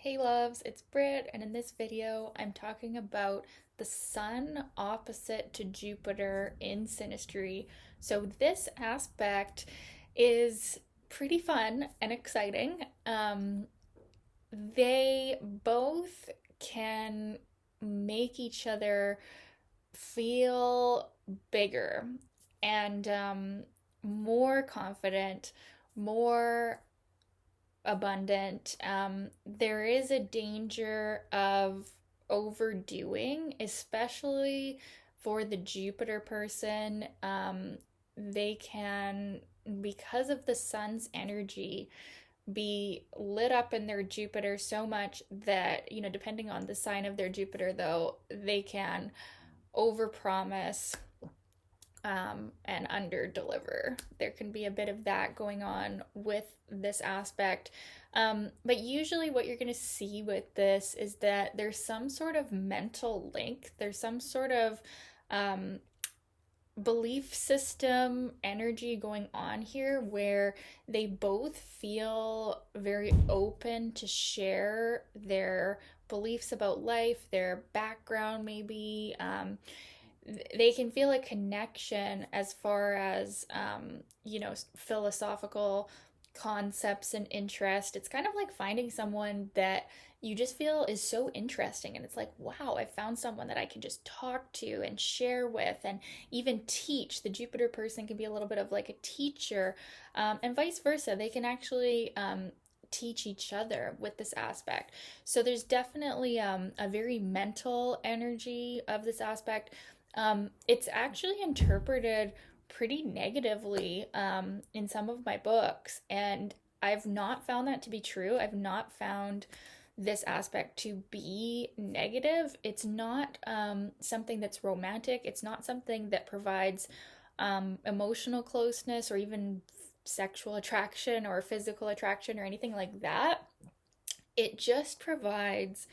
Hey loves, it's Britt, and in this video I'm talking about the Sun opposite to Jupiter in Synastry. So this aspect is pretty fun and exciting. They both can make each other feel bigger and more confident, more abundant. There is a danger of overdoing, especially for the Jupiter person. They can, because of the sun's energy, be lit up in their Jupiter so much that, depending on the sign of their Jupiter, though, they can overpromise and under deliver. There can be a bit of that going on with this aspect. But usually, what you're going to see with this is that there's some sort of mental link, there's some sort of um, belief system energy going on here where they both feel very open to share their beliefs about life, their background, maybe. They can feel a connection as far as philosophical concepts and interest. It's kind of like finding someone that you just feel is so interesting, and it's like, wow, I found someone that I can just talk to and share with and even teach. The Jupiter person can be a little bit of like a teacher, and vice versa. They can actually teach each other with this aspect. So there's definitely a very mental energy of this aspect. It's actually interpreted pretty negatively in some of my books, and I've not found that to be true. I've not found this aspect to be negative. It's not something that's romantic. It's not something that provides emotional closeness or even sexual attraction or physical attraction or anything like that. It just provides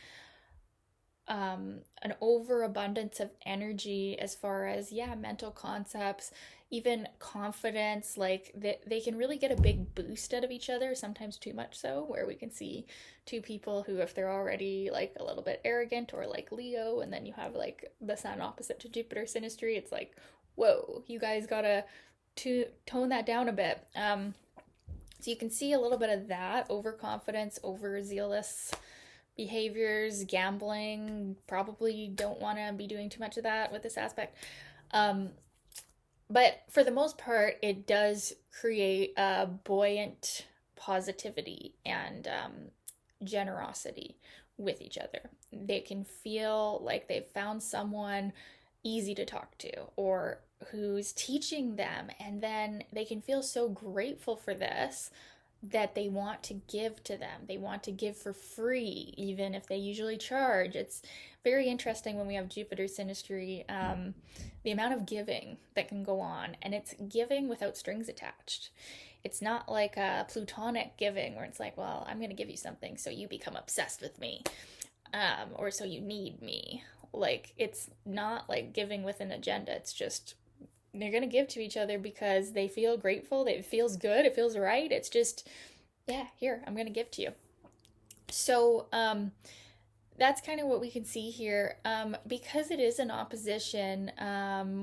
an overabundance of energy as far as, yeah, mental concepts, even confidence. Like they can really get a big boost out of each other, sometimes too much so, where we can see two people who, if they're already like a little bit arrogant or like Leo, and then you have like the sun opposite to Jupiter synastry, it's like, whoa, you guys gotta tone that down a bit. So you can see a little bit of that overconfidence, overzealous behaviors, gambling. Probably don't want to be doing too much of that with this aspect. Um, but for the most part, it does create a buoyant positivity and generosity with each other. They can feel like they've found someone easy to talk to or who's teaching them, and then they can feel so grateful for this that they want to give to them. They want to give for free, even if they usually charge. It's very interesting when we have Jupiter synastry, the amount of giving that can go on, and it's giving without strings attached. It's not like a plutonic giving where it's like, well, I'm going to give you something so you become obsessed with me, or so you need me. Like, it's not like giving with an agenda. It's just they're going to give to each other because they feel grateful. It feels good. It feels right. It's just, yeah, here, I'm going to give to you. So, that's kind of what we can see here. Because it is an opposition,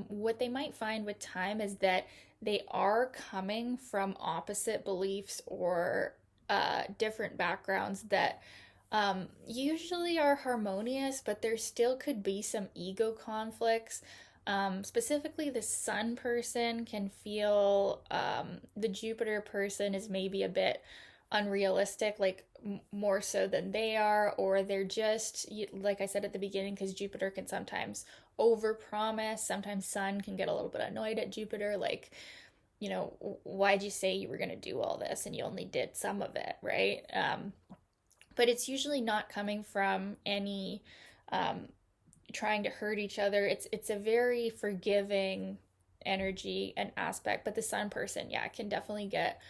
what they might find with time is that they are coming from opposite beliefs or different backgrounds that usually are harmonious, but there still could be some ego conflicts. Specifically, the sun person can feel the Jupiter person is maybe a bit unrealistic, like more so than they are, or they're just, like I said at the beginning, because Jupiter can sometimes overpromise. Sometimes sun can get a little bit annoyed at Jupiter, like, why'd you say you were going to do all this and you only did some of it, right? But it's usually not coming from any trying to hurt each other. It's a very forgiving energy and aspect, but the sun person, yeah, can definitely get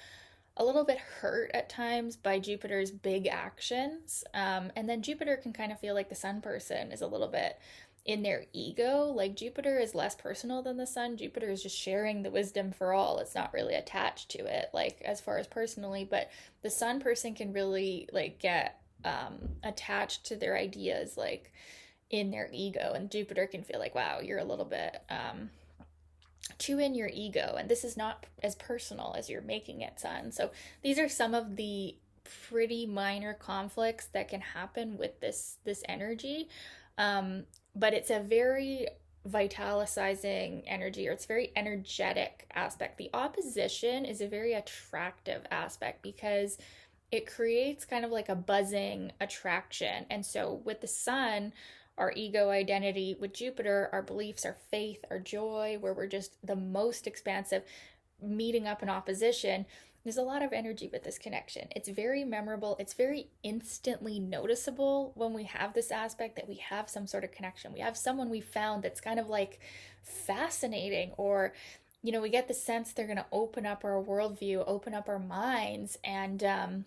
a little bit hurt at times by Jupiter's big actions. And then Jupiter can kind of feel like the sun person is a little bit in their ego. Like Jupiter is less personal than the sun. Jupiter is just sharing the wisdom for all. It's not really attached to it, like as far as personally, but the sun person can really like get attached to their ideas, like in their ego. And Jupiter can feel like, wow, you're a little bit too in your ego, and this is not as personal as you're making it, Sun. So these are some of the pretty minor conflicts that can happen with this energy. Um, but it's a very vitalizing energy, or it's very energetic aspect. The opposition is a very attractive aspect because it creates kind of like a buzzing attraction. And so with the sun, our ego identity, with Jupiter, our beliefs, our faith, our joy, where we're just the most expansive, meeting up in opposition. There's a lot of energy with this connection. It's very memorable. It's very instantly noticeable when we have this aspect that we have some sort of connection. We have someone we found that's kind of like fascinating, or we get the sense they're going to open up our worldview, open up our minds, and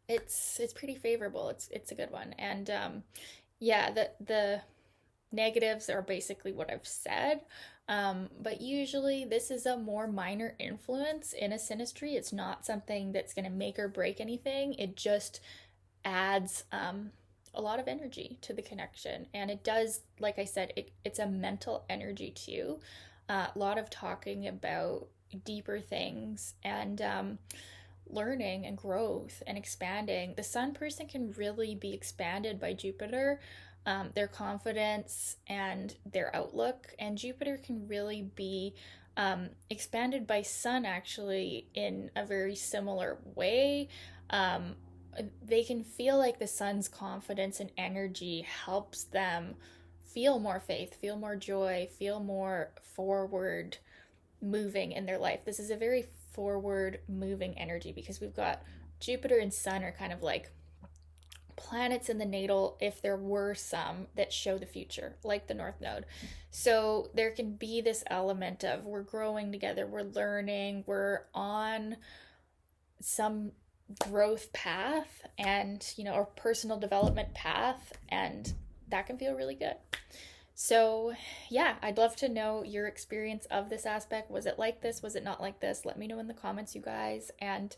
it's pretty favorable. It's a good one. And yeah, the negatives are basically what I've said. But usually this is a more minor influence in a synastry. It's not something that's going to make or break anything. It just adds a lot of energy to the connection. And it does, like I said, it's a mental energy too. A lot of talking about deeper things, and learning and growth and expanding. The sun person can really be expanded by Jupiter, their confidence and their outlook. And Jupiter can really be expanded by sun, actually, in a very similar way. Um, they can feel like the sun's confidence and energy helps them feel more faith, feel more joy, feel more forward moving in their life. This is a very forward moving energy because we've got Jupiter and Sun are kind of like planets in the natal, if there were some that show the future, like the North Node. So there can be this element of we're growing together, we're learning, we're on some growth path, and or personal development path, and that can feel really good. So, yeah, I'd love to know your experience of this aspect. Was it like this? Was it not like this? Let me know in the comments, you guys. And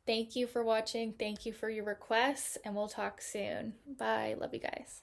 thank you for watching. Thank you for your requests, and we'll talk soon. Bye. Love you guys.